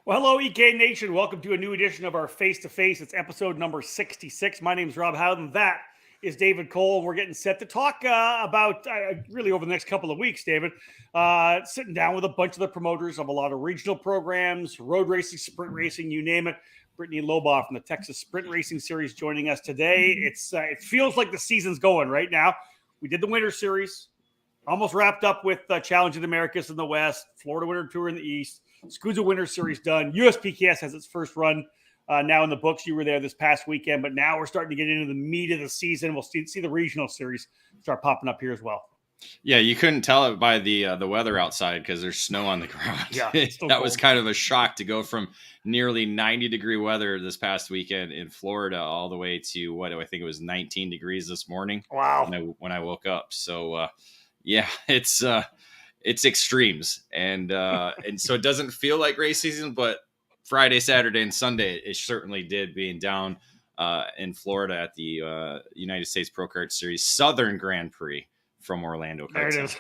Well, hello, EK Nation. Welcome to a new edition of our Face2Face. It's episode number 66. My name is Rob Howden. That is David Cole. We're getting set to talk about really over the next couple of weeks, David, sitting down with a bunch of the promoters of a lot of regional programs, road racing, sprint racing, you name it. Brittany Lobaugh from the Texas Sprint Racing Series joining us today. It feels like the season's going right now. We did the Winter Series, almost wrapped up with Challenge of the Americas in the West, Florida Winter Tour in the East. SCUSA Winter Series done. USPKS has its first run now in the books. You were there this past weekend, but now we're starting to get into the meat of the season. We'll see the regional series start popping up here as well. Yeah, you couldn't tell it by the weather outside because there's snow on the ground. Yeah, that was kind of a shock to go from nearly 90-degree weather this past weekend in Florida all the way to what I think it was 19 degrees this morning. Wow! When I woke up, so yeah, it's extremes, and so it doesn't feel like race season, but Friday, Saturday, and Sunday it certainly did. Being down in Florida at the United States Pro Kart Series Southern Grand Prix from Orlando. There it is.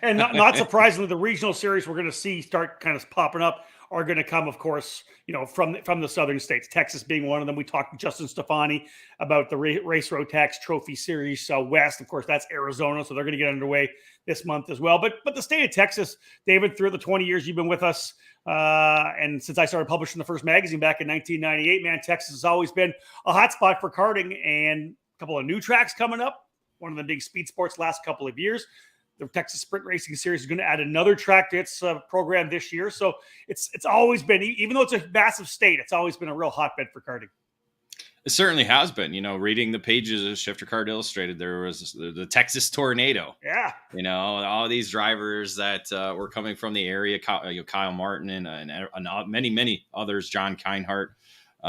And not surprisingly, the regional series we're going to see start kind of popping up are going to come, of course, from the southern states, Texas being one of them. We talked to Justin Stefani about the Race Road Tax Trophy Series West. Of course, that's Arizona, so they're going to get underway this month as well. But the state of Texas, David, through the 20 years you've been with us, and since I started publishing the first magazine back in 1998, man, Texas has always been a hot spot for karting, and a couple of new tracks coming up. One of the big speed sports last couple of years. The Texas Sprint Racing Series is going to add another track to its program this year. So it's always been, even though it's a massive state, it's always been a real hotbed for karting. It certainly has been. Reading the pages of Shifter Kart Illustrated, there was the Texas Tornado. Yeah. All these drivers that were coming from the area, Kyle Martin and many others, John Kinehart,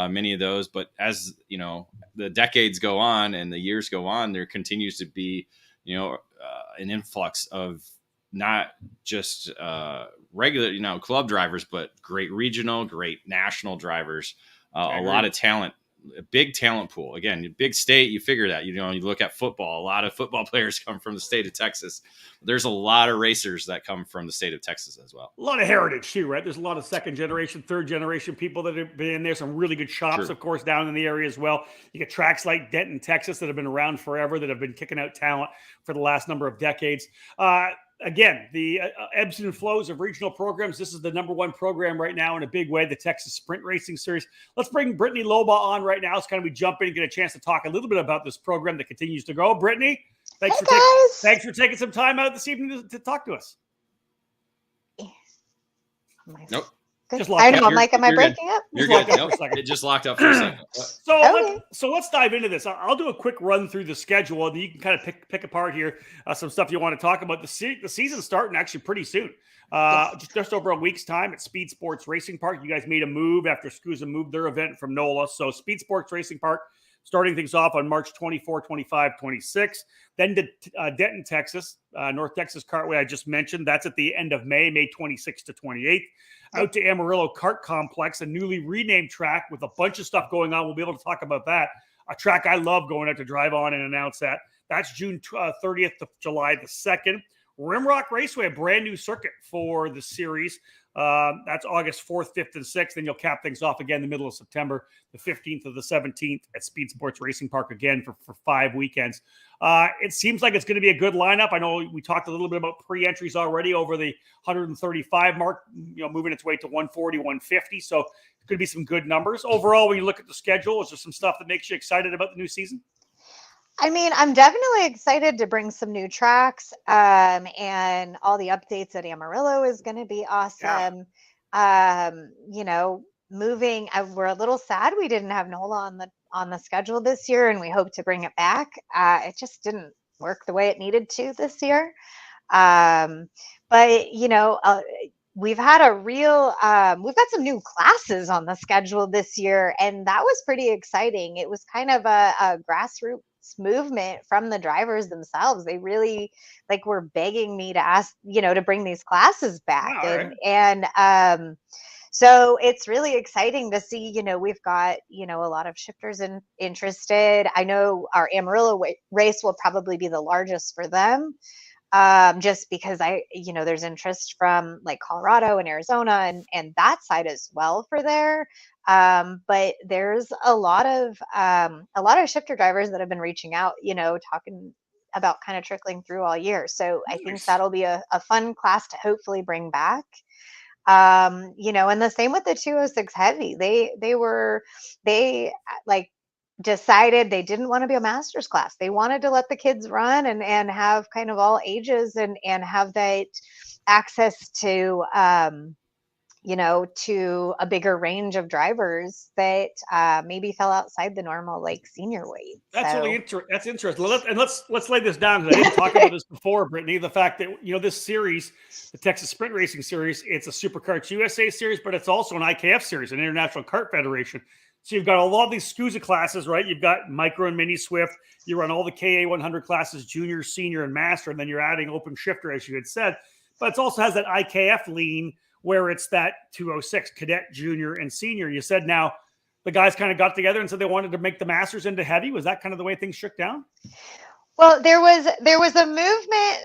many of those. But as the decades go on and the years go on, there continues to be an influx of not just regular club drivers, but great regional, great national drivers. A lot of talent, a big talent pool. Again, big state, you figure that. You look at football, a lot of football players come from the state of Texas. There's a lot of racers that come from the state of Texas as well. A lot of heritage too, right? There's a lot of second generation, third generation people that have been in there. Some really good shops, of course, down in the area as well. You get tracks like Denton, Texas, that have been around forever, that have been kicking out talent for the last number of decades. Again, the ebbs and flows of regional programs. This is the number one program right now in a big way, the Texas Sprint Racing Series. Let's bring Brittany Lobaugh on right now. It's kind of we jump in and get a chance to talk a little bit about this program that continues to grow. Brittany, thanks for taking some time out this evening to talk to us. Nope. Just I know, Mike, am I breaking up? You're good. Nope. It just locked up for a second. So let's dive into this. I'll do a quick run through the schedule, and you can kind of pick apart here some stuff you want to talk about. The season's starting actually pretty soon. Just over a week's time at Speed Sports Racing Park. You guys made a move after SCUSA moved their event from NOLA. So Speed Sports Racing Park starting things off on March 24, 25, 26. Then to Denton, Texas, North Texas Kartway I just mentioned. That's at the end of May 26 to 28th. Out to Amarillo Kart Complex, a newly renamed track with a bunch of stuff going on. We'll be able to talk about that. A track I love going out to drive on and announce that. That's June 30th to July the 2nd. Rimrock Raceway, a brand new circuit for the series. That's August 4th, 5th, and 6th. Then you'll cap things off again in the middle of September, the 15th to the 17th at Speed Sports Racing Park again for 5 weekends. It seems like it's going to be a good lineup. I know we talked a little bit about pre-entries already over the 135 mark, moving its way to 140, 150. So it could be some good numbers. Overall, when you look at the schedule, is there some stuff that makes you excited about the new season? I mean, I'm definitely excited to bring some new tracks, and all the updates at Amarillo is going to be awesome. Yeah. Moving, we're a little sad we didn't have NOLA on the schedule this year, and we hope to bring it back. It just didn't work the way it needed to this year. But we've had we've got some new classes on the schedule this year, and that was pretty exciting. It was kind of a grassroots movement from the drivers themselves. They really were begging me to ask, to bring these classes back. Wow, and so it's really exciting to see, we've got, a lot of shifters interested. I know our Amarillo race will probably be the largest for them. just because there's interest from like Colorado and Arizona and that side as well for there. But there's a lot of shifter drivers that have been reaching out, talking about kind of trickling through all year. So I think Nice. that'll be a fun class to hopefully bring back. And the same with the 206 heavy. They like decided they didn't want to be a master's class. They wanted to let the kids run and have kind of all ages and have that access to to a bigger range of drivers that maybe fell outside the normal like senior weight. That's So really that's interesting. Let's lay this down, because I didn't talk about this before, Brittany. The fact that this series, the Texas Sprint Racing Series, it's a Superkarts USA series, but it's also an IKF series, an International Kart Federation. So you've got a lot of these SCUSA classes, right? You've got micro and mini Swift. You run all the KA100 classes, junior, senior, and master, and then you're adding open shifter, as you had said. But it also has that IKF lean where it's that 206 cadet, junior, and senior. You said now the guys kind of got together and said they wanted to make the masters into heavy. Was that kind of the way things shook down? well, there was a movement,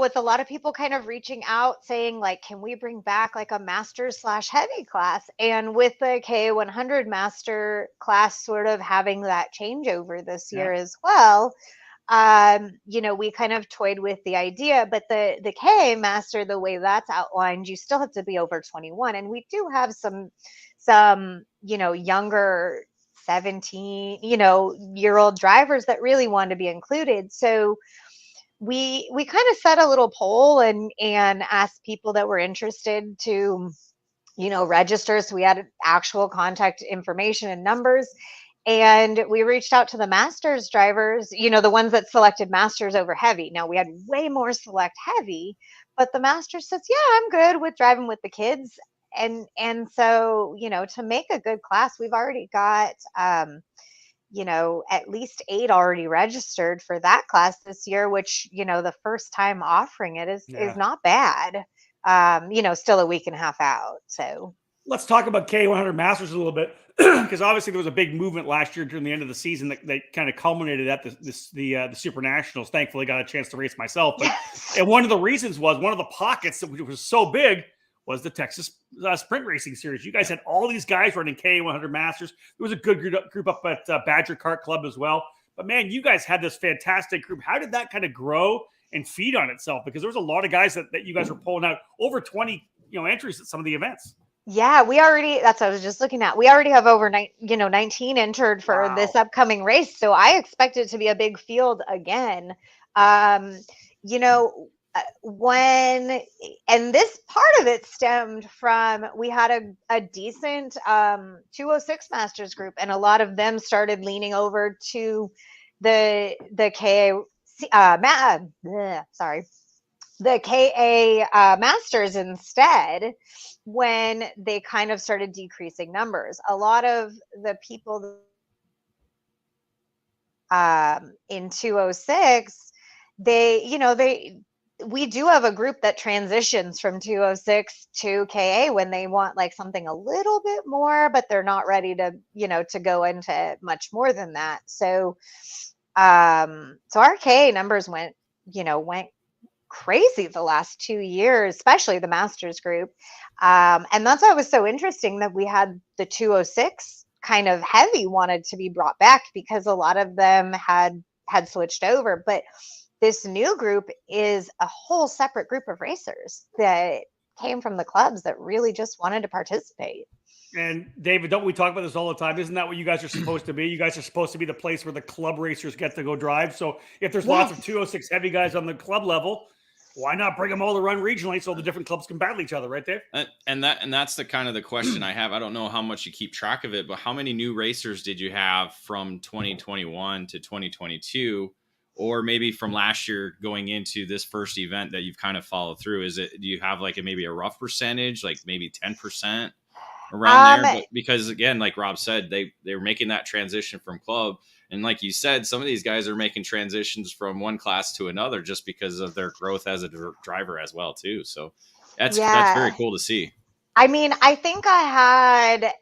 with a lot of people kind of reaching out saying like, can we bring back like a master/heavy class? And with the K100 master class sort of having that changeover this year as well, we kind of toyed with the idea, but the K master, the way that's outlined, you still have to be over 21. And we do have some younger 17, year old drivers that really want to be included. So we kind of set a little poll and asked people that were interested to, register. So we had actual contact information and numbers. And we reached out to the masters drivers, the ones that selected masters over heavy. Now we had way more select heavy, but the masters says, yeah, I'm good with driving with the kids. And so, to make a good class, we've already got, at least 8 already registered for that class this year, which, the first time offering it is not bad. Still a week and a half out. So let's talk about K100 Masters a little bit, because obviously there was a big movement last year during the end of the season that kind of culminated at the Super Nationals. Thankfully, got a chance to race myself. But and one of the reasons was one of the pockets that was so big was the Texas Sprint Racing Series. You guys had all these guys running K100 Masters. There was a good group up at Badger Kart Club as well. But man, you guys had this fantastic group. How did that kind of grow and feed on itself? Because there was a lot of guys that you guys were pulling out, over 20 entries at some of the events. Yeah, that's what I was just looking at. We already have over 19 entered for this upcoming race. So I expect it to be a big field again. And this part of it stemmed from, we had a decent 206 Masters group, and a lot of them started leaning over to the KA Masters instead, when they kind of started decreasing numbers. A lot of the people in 206, we do have a group that transitions from 206 to KA when they want like something a little bit more, but they're not ready to, to go into much more than that. So, so our KA numbers went crazy the last 2 years, especially the Masters group. And that's why it was so interesting that we had the 206 kind of heavy wanted to be brought back, because a lot of them had switched over. But this new group is a whole separate group of racers that came from the clubs that really just wanted to participate. And David, don't we talk about this all the time? Isn't that what you guys are supposed to be? You guys are supposed to be the place where the club racers get to go drive. So if there's lots of 206 heavy guys on the club level, why not bring them all to run regionally so the different clubs can battle each other, right, Dave? And that's the kind of the question I have. I don't know how much you keep track of it, but how many new racers did you have from 2021 to 2022? Or maybe from last year going into this first event that you've kind of followed through? Do you have like maybe a rough percentage, like maybe 10% around there? But because again, like Rob said, they were making that transition from club. And like you said, some of these guys are making transitions from one class to another just because of their growth as a driver as well too. So that's very cool to see. I mean, I think I had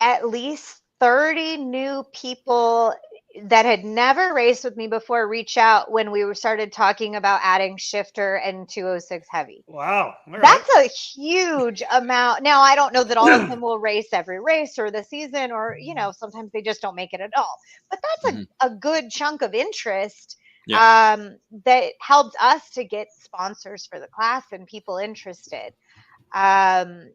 at least 30 new people that had never raced with me before reach out when we started talking about adding shifter and 206 heavy. Wow. All right. That's a huge amount. Now, I don't know that all of them will race every race or the season, or, sometimes they just don't make it at all. But that's a good chunk of interest that helped us to get sponsors for the class and people interested. And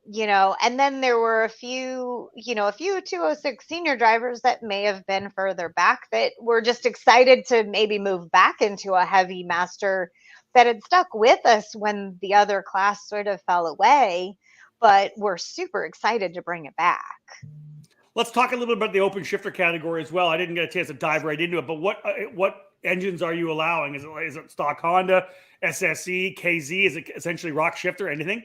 then there were a few 206 senior drivers that may have been further back that were just excited to maybe move back into a heavy master that had stuck with us when the other class sort of fell away, but we're super excited to bring it back. Let's talk a little bit about the open shifter category as well. I didn't get a chance to dive right into it, but what engines are you allowing? Is it stock Honda, SSE, KZ? Is it essentially rock shifter, anything?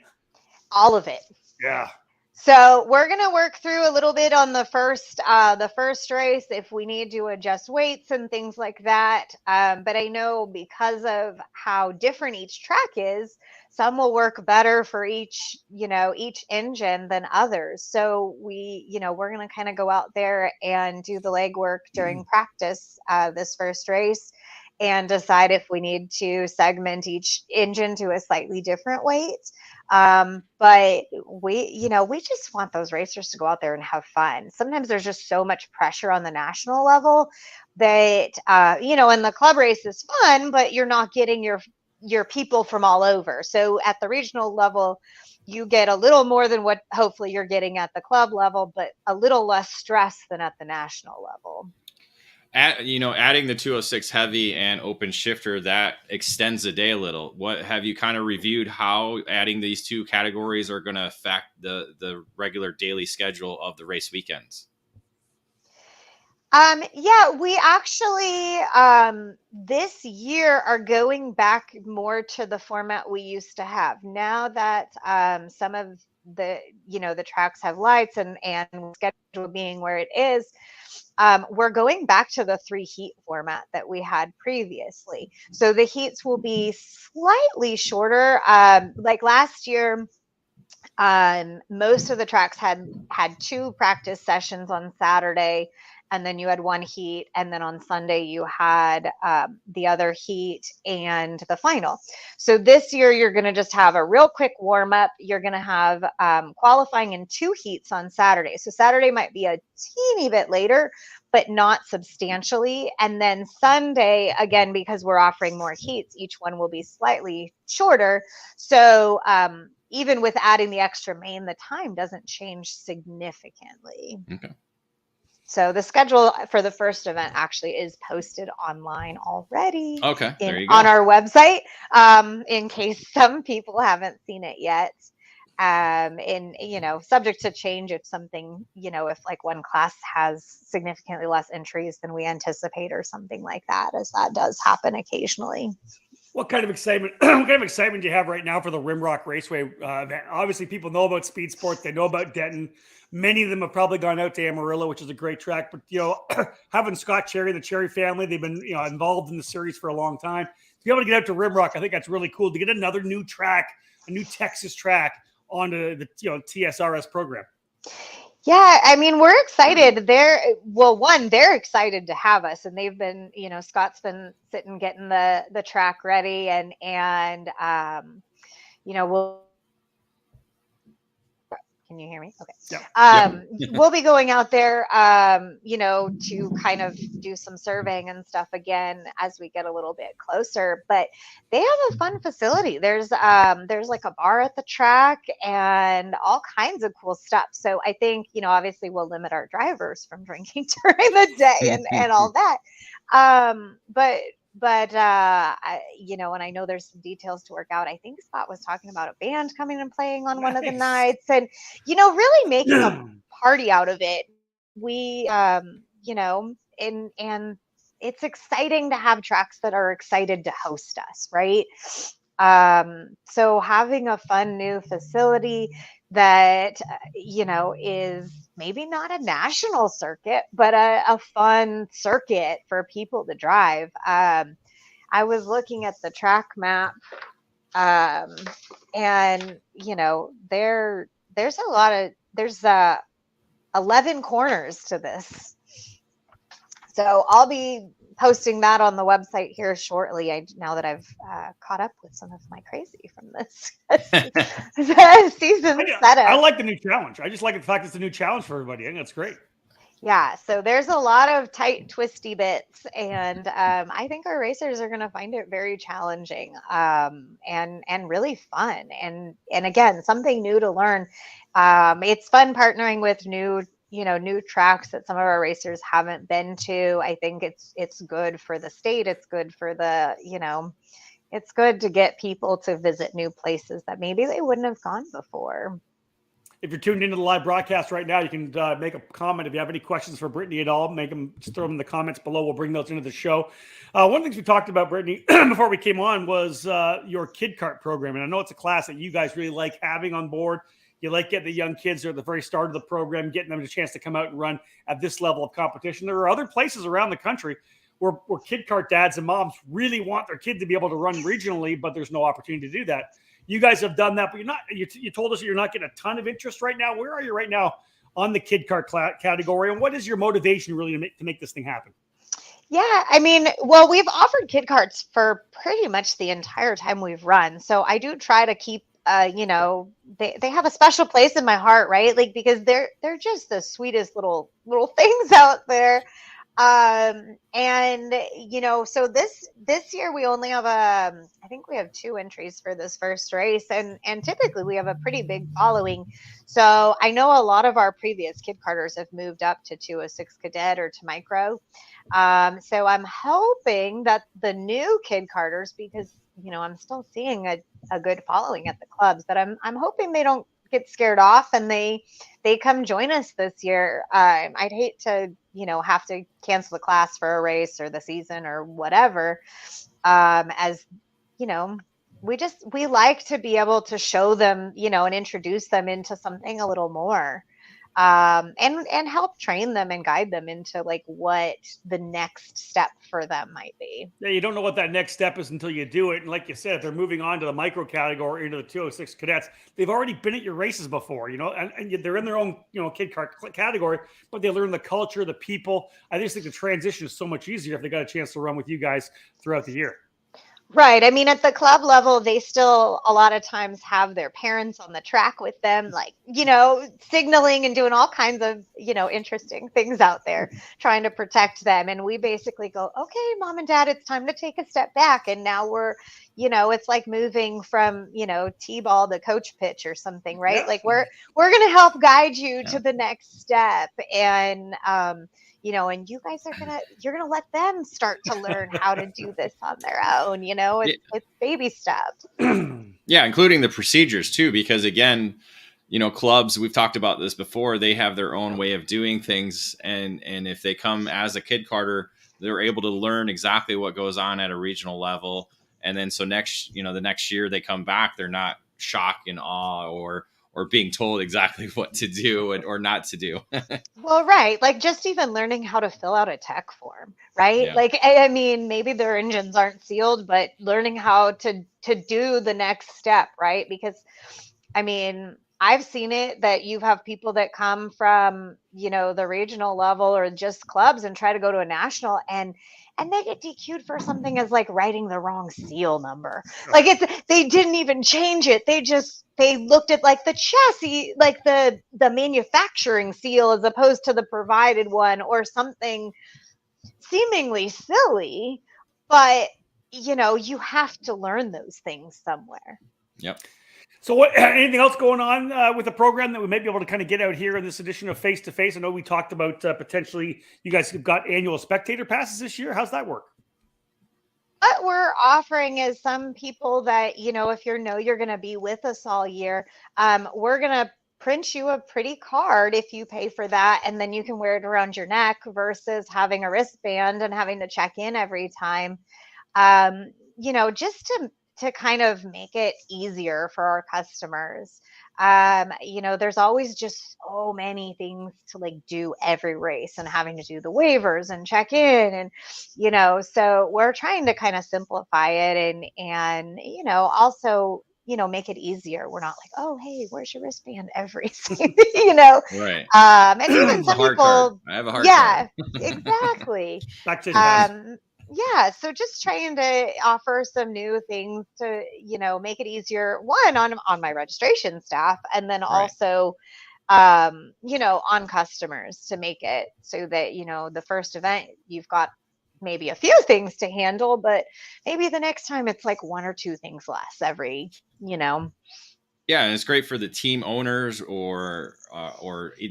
All of it. Yeah. So we're going to work through a little bit on the first race if we need to adjust weights and things like that. But I know because of how different each track is, some will work better for each engine than others. So we're going to kind of go out there and do the legwork during practice this first race and decide if we need to segment each engine to a slightly different weight. But we just want those racers to go out there and have fun. Sometimes there's just so much pressure on the national level that, and the club race is fun, but you're not getting your people from all over. So at the regional level, you get a little more than what hopefully you're getting at the club level, but a little less stress than at the national level. Adding the 206 heavy and open shifter, that extends the day a little. What have you kind of reviewed how adding these two categories are going to affect the regular daily schedule of the race weekends? We actually this year are going back more to the format we used to have. Now that some of the tracks have lights and schedule being where it is, we're going back to the 3 heat format that we had previously. So the heats will be slightly shorter. Like last year, most of the tracks had 2 practice sessions on Saturday, and then you had 1 heat, and then on Sunday you had the other heat and the final. So this year you're going to just have a real quick warm up. You're going to have qualifying in 2 heats on Saturday. So Saturday might be a teeny bit later, but not substantially. And then Sunday, again, because we're offering more heats, each one will be slightly shorter. So even with adding the extra main, the time doesn't change significantly. Okay. So the schedule for the first event actually is posted online already. Okay, there you go. On our website, in case some people haven't seen it yet. Subject to change if something, if like one class has significantly less entries than we anticipate or something like that, as that does happen occasionally. What kind of excitement? What kind of excitement do you have right now for the Rimrock Raceway event? Obviously, people know about speed sports. They know about Denton. Many of them have probably gone out to Amarillo, which is a great track. But having Scott Cherry, the Cherry family, they've been involved in the series for a long time. To be able to get out to Rimrock, I think that's really cool. To get another new track, a new Texas track onto the TSRS program. Yeah, I mean, we're excited. They're excited to have us, and they've been, Scott's been sitting getting the track ready, and we'll. Can you hear me? Okay. Yeah. We'll be going out there, to kind of do some surveying and stuff again as we get a little bit closer. But they have a fun facility. There's like a bar at the track and all kinds of cool stuff. So I think, obviously we'll limit our drivers from drinking during the day and all that. But and I know there's some details to work out. I think Scott was talking about a band coming and playing on one of the nights, and really making a party out of it. We and it's exciting to have tracks that are excited to host us, right? So having a fun new facility that is maybe not a national circuit, but a fun circuit for people to drive. I was looking at the track map, and there's 11 corners to this. So I'll be posting that on the website here shortly. Now that I've caught up with some of my crazy from this season setup. I like the new challenge. I just like the fact it's a new challenge for everybody. I think that's great. Yeah, so there's a lot of tight, twisty bits, and I think our racers are going to find it very challenging and really fun, and again, something new to learn. It's fun partnering with new tracks that some of our racers haven't been to. I think it's good for the state. It's good for the it's good to get people to visit new places that maybe they wouldn't have gone before. If you're tuned into the live broadcast right now, you can make a comment. If you have any questions for Brittany at all, just throw them in the comments below. We'll bring those into the show. One of the things we talked about, Brittany, before we came on was your Kid Kart program. And I know it's a class that you guys really like having on board. You like getting the young kids there at the very start of the program, getting them a chance to come out and run at this level of competition. There are other places around the country where Kid Kart dads and moms really want their kid to be able to run regionally, but there's no opportunity to do that. You guys have done that, but you're not. You told us you're not getting a ton of interest right now. Where are you right now on the Kid Kart category, and what is your motivation really to make this thing happen? Yeah, I mean, well, we've offered Kid Karts for pretty much the entire time we've run, so I do try to keep. They have a special place in my heart, right? Like, because they're just the sweetest little things out there. And so this year we only have I think we have 2 entries for this first race, and typically we have a pretty big following. So I know a lot of our previous Kid Karters have moved up to 206 Cadet or to Micro. So I'm hoping that the new Kid Karters, because I'm still seeing a good following at the clubs, that I'm hoping they don't get scared off and they come join us this year. I'd hate to have to cancel the class for a race or the season or whatever, as we like to be able to show them and introduce them into something a little more, and help train them and guide them into like what the next step for them might be. Yeah, you don't know what that next step is until you do it. And like you said, if they're moving on to the micro category, into the 206 cadets, they've already been at your races before, and they're in their own, Kid Kart category, but they learn the culture, the people. I just think the transition is so much easier if they got a chance to run with you guys throughout the year. Right. I mean, at the club level, they still a lot of times have their parents on the track with them, like, signaling and doing all kinds of, interesting things out there, trying to protect them. And we basically go, okay, mom and dad, it's time to take a step back. And now we're, it's like moving from, T-ball to coach pitch or something, right? Yeah. Like we're going to help guide you to the next step. And, and you guys you're gonna let them start to learn how to do this on their own. It's baby steps. Yeah, including the procedures too, because again, clubs, we've talked about this before, they have their own way of doing things, and if they come as a Kid Karter, they're able to learn exactly what goes on at a regional level, and then so the next year they come back, they're not shocked and awe or being told exactly what to do or not to do. Well, right. Like just even learning how to fill out a tech form, right? Yeah. Like, I mean, maybe their engines aren't sealed, but learning how to do the next step, right? Because, I mean, I've seen it that you have people that come from, the regional level or just clubs and try to go to a national and they get DQ'd for something as like writing the wrong seal number. Like they didn't even change it. They looked at like the chassis, like the manufacturing seal as opposed to the provided one or something seemingly silly, but you have to learn those things somewhere. Yep. So anything else going on with the program that we may be able to kind of get out here in this edition of Face to Face? I know we talked about potentially you guys have got annual spectator passes this year. How's that work? What we're offering is some people that, if you're going to be with us all year, we're going to print you a pretty card if you pay for that. And then you can wear it around your neck versus having a wristband and having to check in every time, just to kind of make it easier for our customers. There's always just so many things to like do every race and having to do the waivers and check in and, so we're trying to kind of simplify it and, also, make it easier. We're not like, oh, hey, where's your wristband every, you know, Right. and even It's a some hard card. people, I have a hard yeah, card. exactly. Back to advice. Yeah, so just trying to offer some new things to, make it easier, one on my registration staff, and then Right. also on customers, to make it so that, the first event you've got maybe a few things to handle, but maybe the next time it's like one or two things less every. Yeah, and it's great for the team owners or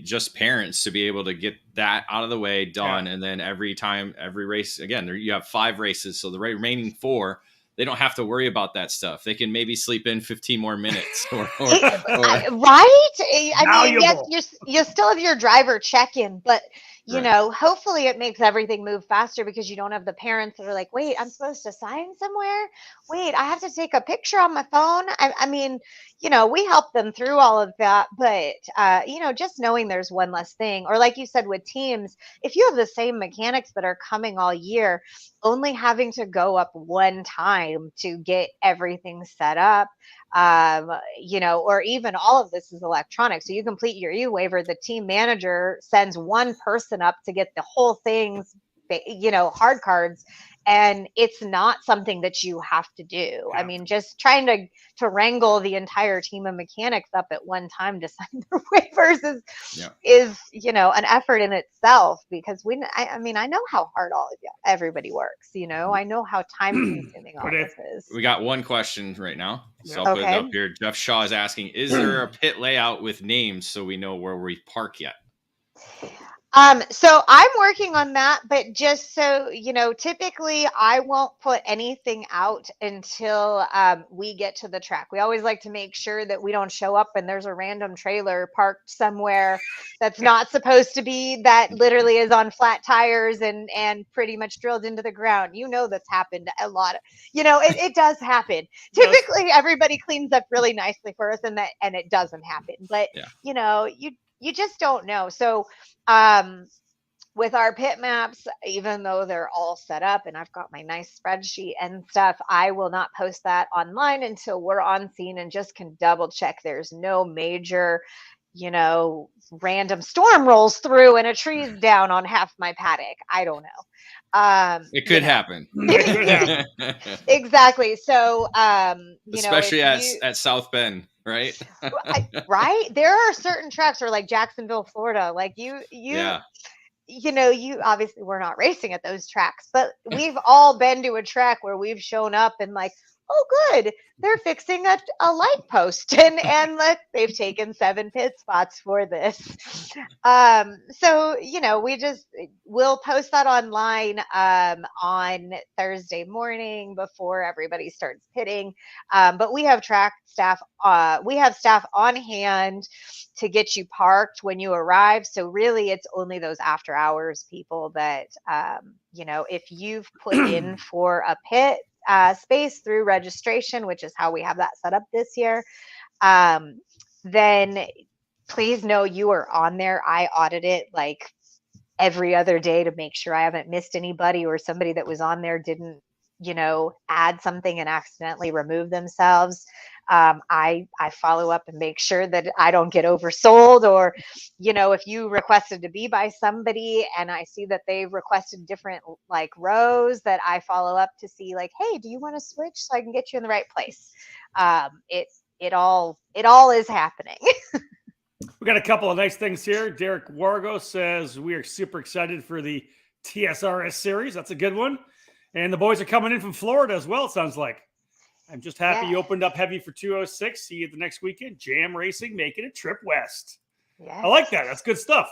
just parents to be able to get that out of the way, done, and then every race, again, you have 5 races, so the remaining 4, they don't have to worry about that stuff. They can maybe sleep in 15 more minutes, or right. I mean, Valuable. yes, you still have your driver check-in, but Right. hopefully it makes everything move faster, because you don't have the parents that are like, wait, I'm supposed to sign somewhere. Wait, I have to take a picture on my phone. I mean, we help them through all of that, but just knowing there's one less thing, or like you said with teams, if you have the same mechanics that are coming all year, only having to go up one time to get everything set up, or even all of this is electronic. So you complete your e-waiver, the team manager sends one person up to get the whole thing's, hard cards, and it's not something that you have to do. Yeah. I mean, just trying to wrangle the entire team of mechanics up at one time to sign their waivers is an effort in itself, because I mean, I know how hard everybody works. I know how time consuming all this is. We got one question right now, so I'll put it up here. Jeff Shaw is asking, is there a pit layout with names so we know where we park yet? So I'm working on that, but just so typically I won't put anything out until we get to the track. We always like to make sure that we don't show up and there's a random trailer parked somewhere that's not supposed to be, that literally is on flat tires and pretty much drilled into the ground. That's happened a lot. It does happen. Typically everybody cleans up really nicely for us, and it doesn't happen. But you just don't know. So with our pit maps, even though they're all set up and I've got my nice spreadsheet and stuff, I will not post that online until we're on scene and just can double check there's no major, random storm rolls through and a tree's down on half my paddock. I don't know. It could happen. Exactly. So, especially at South Bend, right? Right. There are certain tracks, or like Jacksonville, Florida, like you obviously we're not racing at those tracks, but we've all been to a track where we've shown up and like, oh, good, they're fixing a light post, and look, they've taken 7 pit spots for this. So we'll post that online on Thursday morning before everybody starts pitting. But we have track staff. We have staff on hand to get you parked when you arrive. So really, it's only those after hours people that if you've put in for a pit space through registration, which is how we have that set up this year, then please know you are on there. I audit it like every other day to make sure I haven't missed anybody, or somebody that was on there didn't add something and accidentally remove themselves. I follow up and make sure that I don't get oversold, or if you requested to be by somebody and I see that they've requested different like rows, that I follow up to see like, hey, do you want to switch so I can get you in the right place? It all is happening. We got a couple of nice things here. Derek Wargo says we are super excited for the TSRS series. That's a good one. And the boys are coming in from Florida as well, it sounds like. I'm just happy you opened up heavy for 206. See you the next weekend. Jam Racing making a trip west. Yeah, I like that. That's good stuff.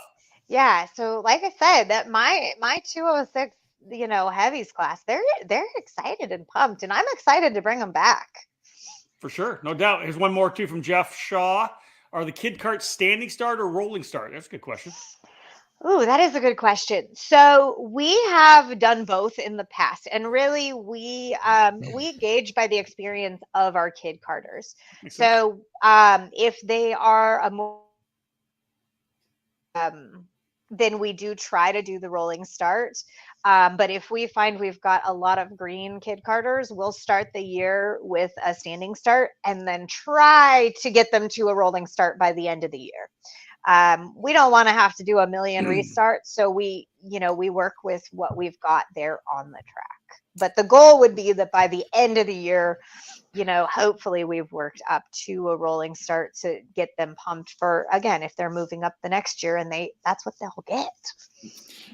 Yeah. So like I said, that my 206, heavies class, they're excited and pumped, and I'm excited to bring them back. For sure. No doubt. Here's one more too from Jeff Shaw. Are the kid carts standing start or rolling start? That's a good question. Ooh, that is a good question. So we have done both in the past, and really we gauge by the experience of our kid carters. So if they are a more then we do try to do the rolling start. But if we find we've got a lot of green kid karters, we'll start the year with a standing start and then try to get them to a rolling start by the end of the year. We don't want to have to do a million restarts, so we work with what we've got there on the track. But the goal would be that by the end of the year, hopefully we've worked up to a rolling start to get them pumped for, again, if they're moving up the next year, and that's what they'll get.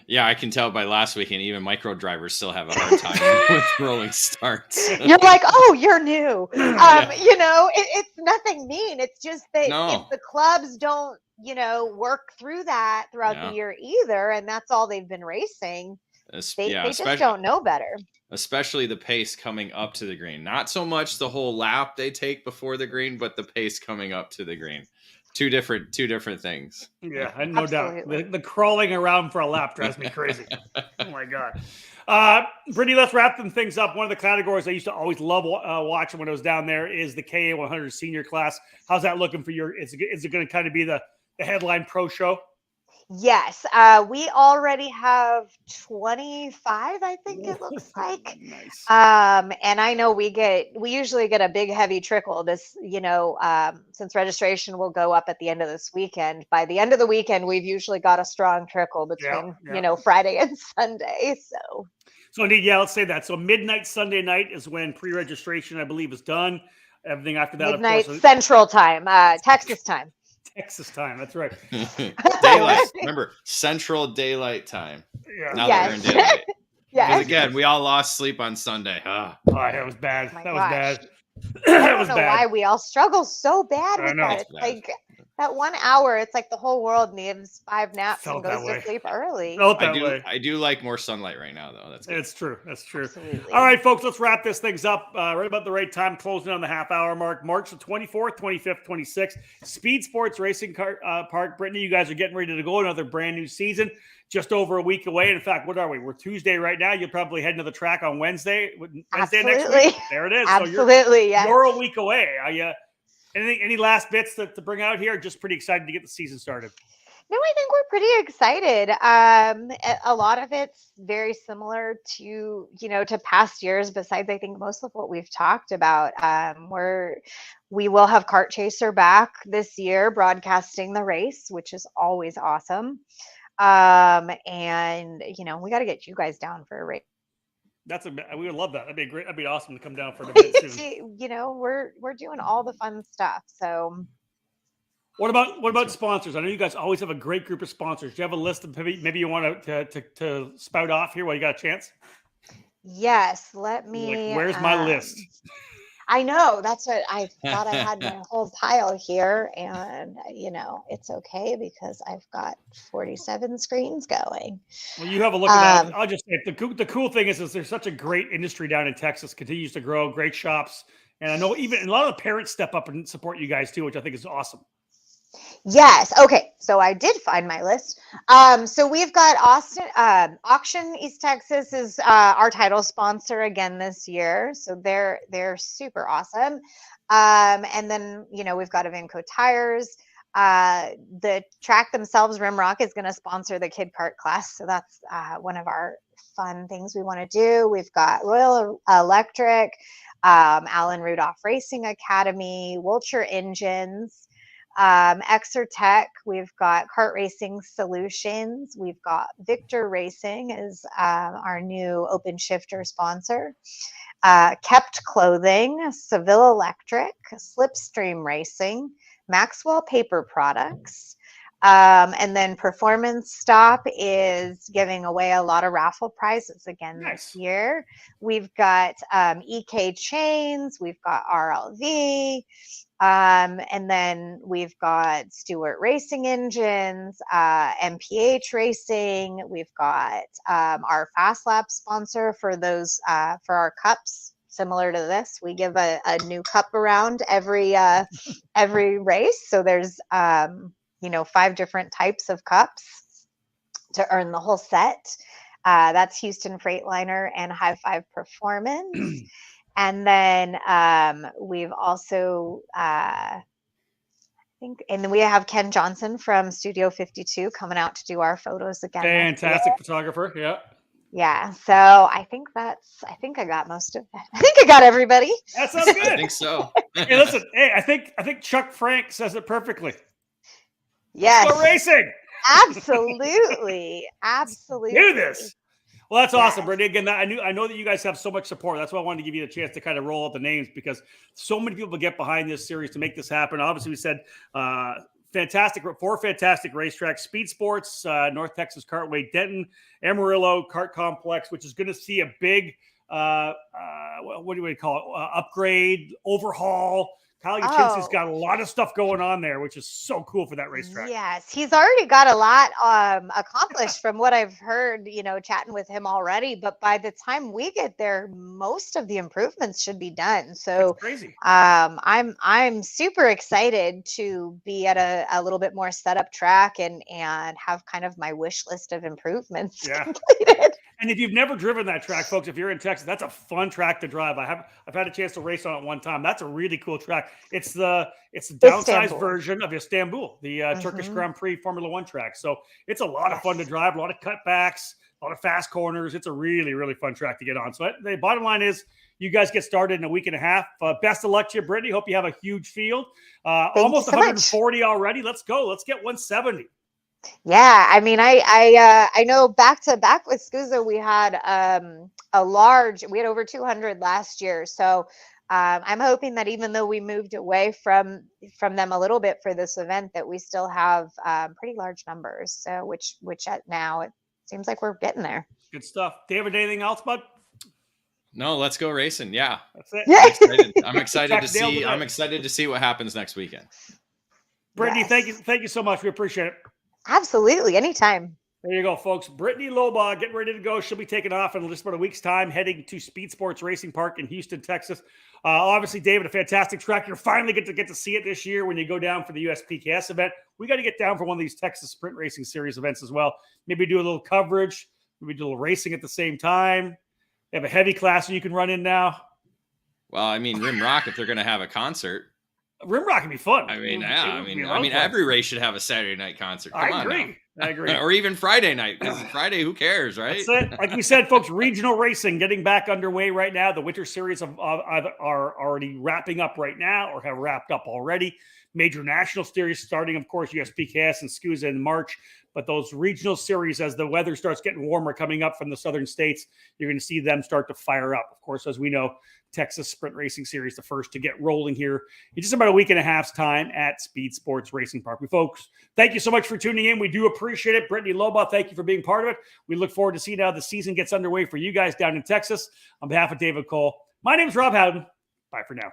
Yeah, I can tell by last weekend, even micro drivers still have a hard time with rolling starts. You're like, oh, you're new. It's nothing mean. It's just that if the clubs don't, work through that throughout the year either, and that's all they've been racing, they just don't know better. Especially the pace coming up to the green. Not so much the whole lap they take before the green, but the pace coming up to the green. Two different things. Yeah, no doubt. The crawling around for a lap drives me crazy. Oh my God. Brittany, let's wrap them things up. One of the categories I used to always love watching when I was down there is the K100 senior class. How's that looking for is it going to kind of be the headline pro show? Yes, we already have 25, I think it looks like. Nice. And I know we usually get a big heavy trickle this, since registration will go up at the end of this weekend. By the end of the weekend, we've usually got a strong trickle between, Friday and Sunday. So indeed, let's say that. So midnight Sunday night is when pre-registration, I believe, is done. Everything after that, midnight of course, Central Time, Texas time. Texas time, that's right. Daylight. Remember, Central Daylight Time. Yeah. Now that we're in daylight. Yes. Because again, we all lost sleep on Sunday. That was bad. Oh that was bad. I don't know why we all struggle so bad with that. It's bad. like that 1 hour, it's like the whole world needs 5 naps and goes to sleep early. I do like more sunlight right now, though. That's true. That's true. Absolutely. All right, folks, let's wrap this things up right about the right time, closing on the half-hour mark. March the 24th, 25th, 26th, Speed Sports Racing Park. Brittany, you guys are getting ready to go another brand new season, just over a week away. In fact, what are we? We're Tuesday right now. You'll probably head to the track on Wednesday next week. There it is. Absolutely, so you're a week away. Are you? Any last bits to bring out here? Just pretty excited to get the season started. No, I think we're pretty excited. A lot of it's very similar to, to past years, besides I think most of what we've talked about. We will have Kart Chaser back this year, broadcasting the race, which is always awesome. And, we got to get you guys down for a race. We would love that. That'd be great. That'd be awesome to come down for an event soon. We're doing all the fun stuff. So what about sponsors? I know you guys always have a great group of sponsors. Do you have a list of maybe you want to spout off here while you got a chance? Yes, let me. Where's my list? I know, that's what I thought. I had my whole pile here, and it's okay because I've got 47 screens going. Well, you have a look at that. I'll just say the cool thing is there's such a great industry down in Texas, continues to grow, great shops, and I know even a lot of the parents step up and support you guys too, which I think is awesome. Yes. Okay. So I did find my list. So we've got Auction East Texas is our title sponsor again this year. So they're super awesome. And then, we've got Avinco Tires. The track themselves, Rimrock, is going to sponsor the Kid Kart class. So that's one of our fun things we want to do. We've got Royal Electric, Alan Rudolph Racing Academy, Wiltshire Engines, Exertech, we've got Kart Racing Solutions, we've got Victor Racing is our new open shifter sponsor, Kept Clothing, Seville Electric, Slipstream Racing, Maxwell Paper Products, and then Performance Stop is giving away a lot of raffle prizes again this year. We've got EK Chains, we've got RLV, and then we've got Stewart Racing Engines, MPH Racing. We've got our Fast Lap sponsor for those for our cups. Similar to this, we give a new cup around every race. So there's 5 different types of cups to earn the whole set. That's Houston Freightliner and High Five Performance. And then we've also, and then we have Ken Johnson from Studio 52 coming out to do our photos again. Fantastic photographer, yeah. Yeah, so I think I got most of that. I think I got everybody. That sounds good. I think so. Hey, listen. Hey, I think Chuck Frank says it perfectly. Yes. Let's go racing. Absolutely. Absolutely. Do this. Well, that's awesome, Yes. Brittany. Again, I know that you guys have so much support. That's why I wanted to give you the chance to kind of roll out the names, because so many people get behind this series to make this happen. Obviously, we said four fantastic racetracks: Speed Sports, North Texas Kartway, Denton, Amarillo Kart Complex, which is going to see a big what do we call it? Upgrade, overhaul. Kyle Yachinski's got a lot of stuff going on there, which is so cool for that racetrack. Yes, he's already got a lot accomplished from what I've heard, chatting with him already. But by the time we get there, most of the improvements should be done. So that's crazy. I'm super excited to be at a little bit more set up track and have kind of my wish list of improvements completed. And if you've never driven that track, folks, if you're in Texas, that's a fun track to drive. I've had a chance to race on it one time. That's a really cool track. It's the downsized version of Istanbul, the Turkish Grand Prix Formula One track. So it's a lot of fun to drive, a lot of cutbacks, a lot of fast corners. It's a really, really fun track to get on. So the bottom line is, you guys get started in a week and a half. Best of luck to you, Brittany. Hope you have a huge field. Almost 140 already. Let's go. Let's get 170. Yeah, I mean, I know back to back with SCUSA, we had we had over 200 last year. So I'm hoping that even though we moved away from them a little bit for this event, that we still have pretty large numbers. So which now it seems like we're getting there. Good stuff. David, anything else, bud? No, let's go racing. Yeah, that's it. I'm excited to see. I'm excited to see what happens next weekend. Brittany, thank you so much. We appreciate it. Absolutely. Anytime. There you go, folks. Brittany Lobaugh getting ready to go. She'll be taking off in just about a week's time, heading to Speed Sports Racing Park in Houston, Texas. Obviously, David, a fantastic track. You're finally get to see it this year when you go down for the USPKS event. We got to get down for one of these Texas Sprint Racing Series events as well. Maybe do a little coverage. Maybe do a little racing at the same time. They have a heavy class you can run in now. Well, I mean, Rimrock, if they're going to have a concert. Rimrock can be fun. I mean, every race should have a Saturday night concert. Come on now. I agree. Or even Friday night, because Friday, who cares, right? That's it. Like we said, folks, regional racing getting back underway right now. The winter series are already wrapping up right now, or have wrapped up already. Major national series starting, of course, USPKS and SCUSA in March. But those regional series, as the weather starts getting warmer coming up from the southern states, you're going to see them start to fire up. Of course, as we know, Texas Sprint Racing Series, the first to get rolling here in just about a week and a half's time at Speed Sports Racing Park. Folks, thank you so much for tuning in. We do appreciate it. Brittany Lobaugh, thank you for being part of it. We look forward to seeing how the season gets underway for you guys down in Texas. On behalf of David Cole, my name is Rob Howden. Bye for now.